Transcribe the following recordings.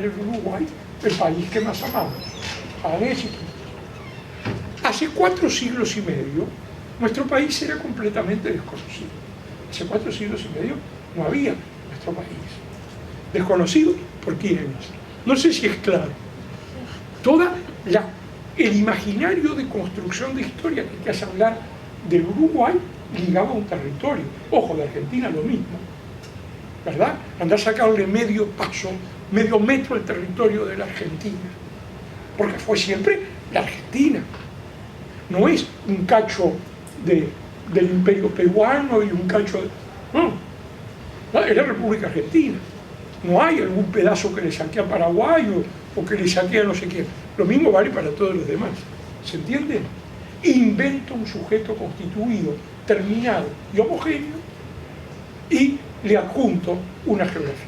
el Uruguay el país que más amamos. Hagan éxito. Hace 4 siglos y medio, nuestro país era completamente desconocido. Hace 4 siglos y medio no había nuestro país. Desconocido por quiénes. No sé si es claro. El imaginario de construcción de historia que te hace hablar del Uruguay ligado a un territorio. Ojo, de Argentina lo mismo, ¿verdad? Andar a sacarle medio paso, medio metro al territorio de la Argentina, porque fue siempre la Argentina. No es un cacho del Imperio Peruano y un cacho de... No, es la República Argentina. No hay algún pedazo que le saque a Paraguay o que le saque a no sé quién. Lo mismo vale para todos los demás. ¿Se entiende? Invento un sujeto constituido, terminado y homogéneo y le adjunto una geografía.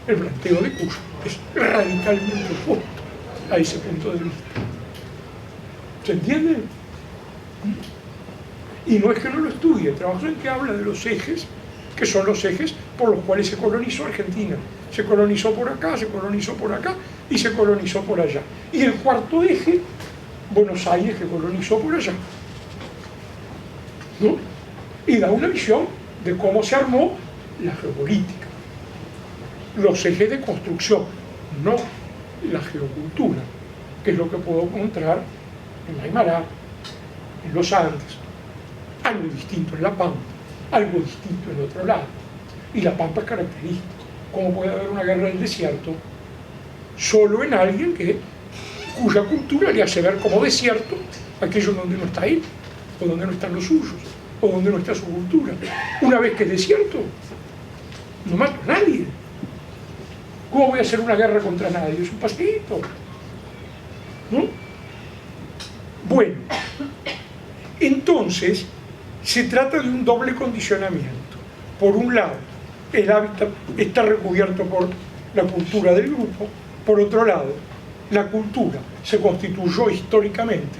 El planteo de Cuyo es radicalmente opuesto a ese punto de vista. ¿Se entiende? Y no es que no lo estudie, trabajo en que habla de los ejes, que son los ejes por los cuales se colonizó Argentina. Se colonizó por acá, se colonizó por acá y se colonizó por allá. Y el cuarto eje, Buenos Aires, que colonizó por allá. ¿No? Y da una visión de cómo se armó la geopolítica. Los ejes de construcción, no la geocultura, que es lo que puedo encontrar en Aymara, en los Andes, algo distinto en La Pampa, algo distinto en otro lado. Y La Pampa es característica. ¿Cómo puede haber una guerra del desierto? Solo en alguien cuya cultura le hace ver como desierto aquello donde no está él, o donde no están los suyos, o donde no está su cultura. Una vez que es desierto, no mato a nadie. ¿Cómo voy a hacer una guerra contra nadie? Es un pasito, ¿no? Bueno, entonces se trata de un doble condicionamiento. Por un lado, el hábitat está recubierto por la cultura del grupo. Por otro lado, la cultura se constituyó históricamente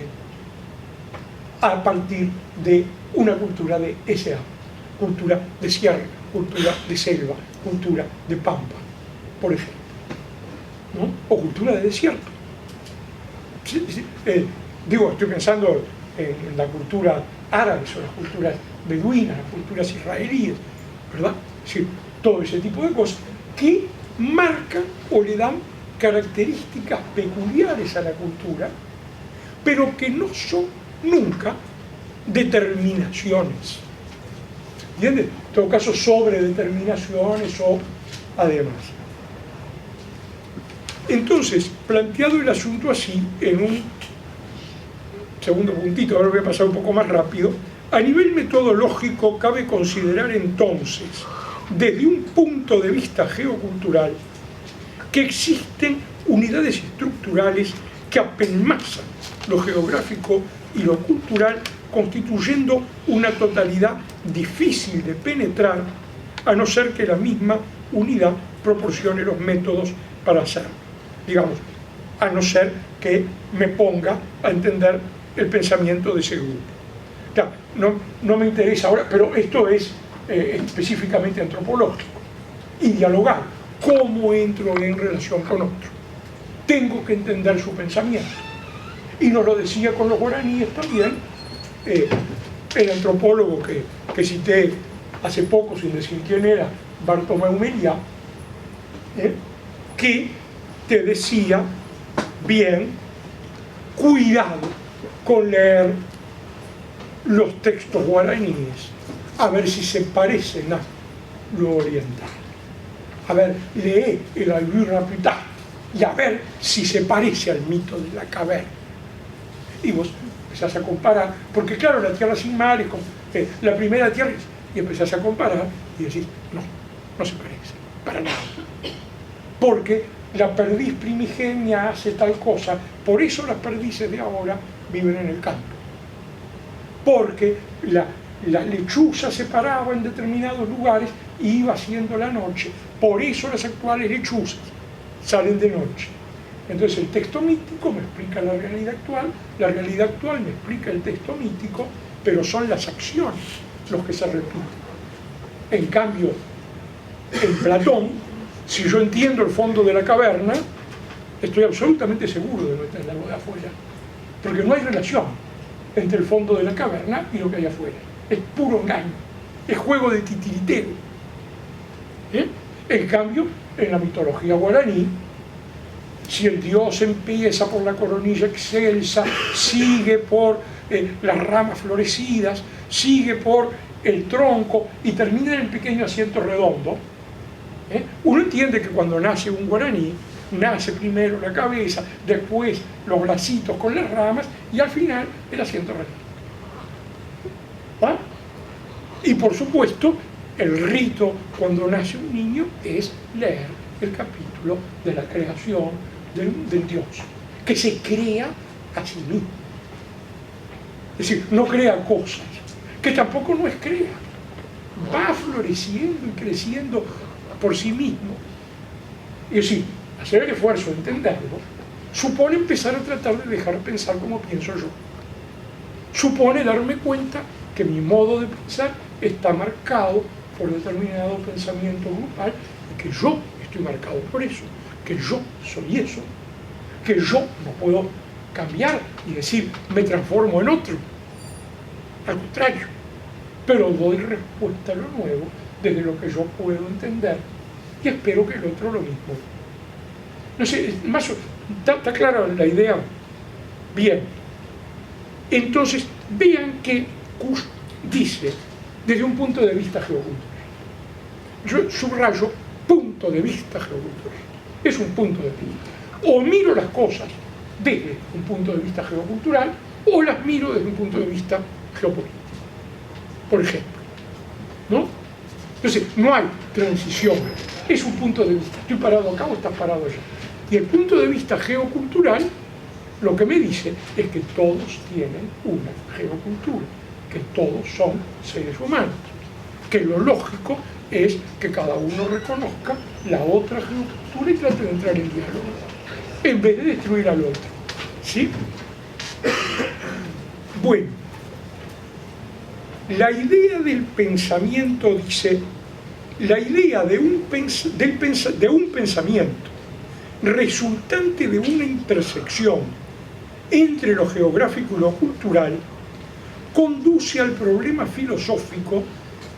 a partir de una cultura de SA, cultura de sierra, cultura de selva, cultura de pampa, por ejemplo, ¿no? O cultura de desierto. Estoy pensando en la cultura árabe, o las culturas beduinas, las culturas israelíes, ¿verdad? Sí, todo ese tipo de cosas que marcan o le dan características peculiares a la cultura, pero que no son nunca determinaciones. ¿Entiendes? En todo caso, sobredeterminaciones o además. Entonces, planteado el asunto así, en un segundo puntito, ahora voy a pasar un poco más rápido, a nivel metodológico cabe considerar entonces, desde un punto de vista geocultural, que existen unidades estructurales que apelmazan lo geográfico y lo cultural, constituyendo una totalidad difícil de penetrar, a no ser que la misma unidad proporcione los métodos para hacerlo. Digamos, a no ser que me ponga a entender el pensamiento de ese grupo. Claro, no me interesa ahora, pero esto es específicamente antropológico y dialogar. ¿Cómo entro en relación con otro? Tengo que entender su pensamiento. Y nos lo decía con los guaraníes también el antropólogo que cité hace poco, sin decir quién era, Bartomeu Meliá, que te decía, bien, cuidado con leer los textos guaraníes, a ver si se parecen a lo oriental. A ver, lee el Albir Rapitá y a ver si se parece al mito de la caverna. Y vos empezás a comparar, porque claro, la tierra sin mar es como, la primera tierra, y empezás a comparar y decís, no se parece, para nada. Porque la perdiz primigenia hace tal cosa, por eso las perdices de ahora viven en el campo. Porque la lechuza se paraba en determinados lugares y iba haciendo la noche, por eso las actuales lechuzas salen de noche. Entonces el texto mítico me explica la realidad actual me explica el texto mítico, pero son las acciones los que se repiten. En cambio, en Platón, Si yo entiendo el fondo de la caverna, estoy absolutamente seguro de no entender lo de afuera, porque no hay relación entre el fondo de la caverna y lo que hay afuera. Es puro engaño, es juego de titiritero. En cambio, en la mitología guaraní, si el dios empieza por la coronilla excelsa, sigue por las ramas florecidas, sigue por el tronco y termina en el pequeño asiento redondo, uno entiende que cuando nace un guaraní, nace primero la cabeza, después los bracitos con las ramas y al final el asiento redondo. ¿Ah? Y por supuesto, el rito cuando nace un niño es leer el capítulo de la creación del Dios, que se crea a sí mismo. Es decir, no crea cosas, que tampoco no es crea, va floreciendo y creciendo por sí mismo. Es decir, hacer el esfuerzo de entenderlo supone empezar a tratar de dejar pensar como pienso yo. Supone darme cuenta que mi modo de pensar está marcado por determinado pensamiento grupal y que yo estoy marcado por eso, que yo soy eso, que yo no puedo cambiar y decir me transformo en otro. Al contrario, pero doy respuesta a lo nuevo desde lo que yo puedo entender y espero que el otro lo mismo. No sé, más ¿está clara la idea? Bien. Entonces, vean que Kusch dice desde un punto de vista geocultural. Yo subrayo punto de vista geocultural. Es un punto de vista. O miro las cosas desde un punto de vista geocultural o las miro desde un punto de vista geopolítico, por ejemplo, ¿no? Entonces, no hay transición, es un punto de vista. Estoy parado acá o estás parado allá. Y el punto de vista geocultural lo que me dice es que todos tienen una geocultura, que todos son seres humanos, que lo lógico es que cada uno reconozca la otra geocultura y trate de entrar en diálogo, en vez de destruir al otro. ¿Sí? Bueno, la idea del pensamiento dice, la idea de un pensamiento resultante de una intersección entre lo geográfico y lo cultural conduce al problema filosófico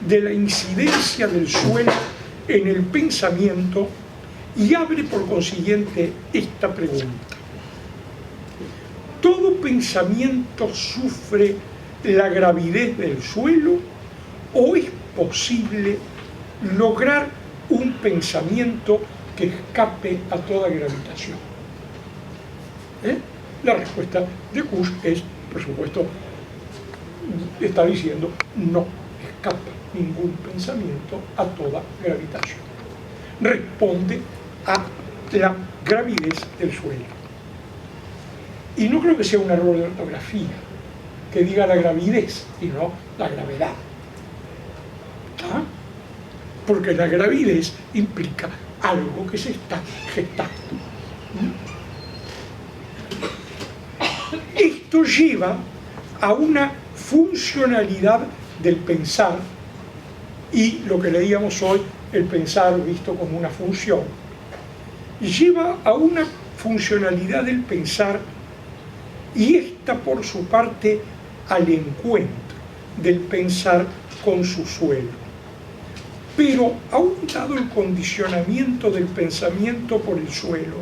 de la incidencia del suelo en el pensamiento y abre por consiguiente esta pregunta: ¿todo pensamiento sufre la gravidez del suelo o es posible lograr un pensamiento que escape a toda gravitación? La respuesta de Kusch es, por supuesto, está diciendo no escapa ningún pensamiento a toda gravitación. Responde a la gravidez del suelo. Y no creo que sea un error de ortografía que diga la gravidez y no la gravedad. ¿Ah? Porque la gravidez implica algo que se está gestando. Esto lleva a una funcionalidad del pensar, y lo que leíamos hoy, el pensar visto como una función, lleva a una funcionalidad del pensar, y esta por su parte al encuentro del pensar con su suelo. Pero aun dado el condicionamiento del pensamiento por el suelo,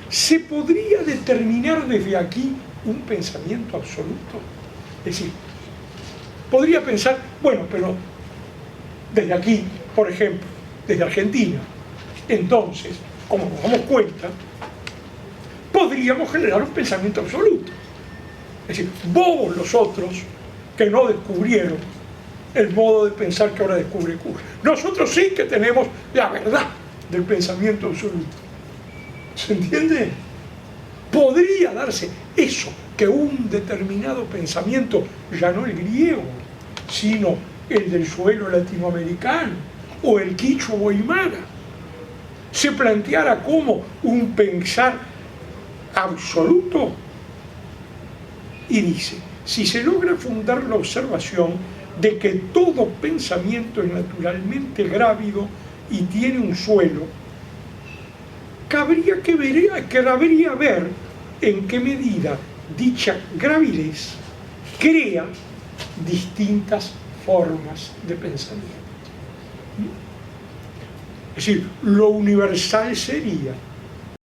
¿se podría determinar desde aquí un pensamiento absoluto? Es decir, podría pensar, bueno, pero desde aquí, por ejemplo, desde Argentina, entonces, como nos damos cuenta, podríamos generar un pensamiento absoluto. Es decir, bobos los otros que no descubrieron el modo de pensar que ahora descubre Kusch. Nosotros sí que tenemos la verdad del pensamiento absoluto. ¿Se entiende? Podría darse eso, que un determinado pensamiento, ya no el griego, sino el del suelo latinoamericano o el quichua o aymara, se planteara como un pensar absoluto. Y dice, si se logra fundar la observación de que todo pensamiento es naturalmente grávido y tiene un suelo, cabría ver en qué medida dicha gravidez crea distintas formas de pensamiento. Es decir, lo universal sería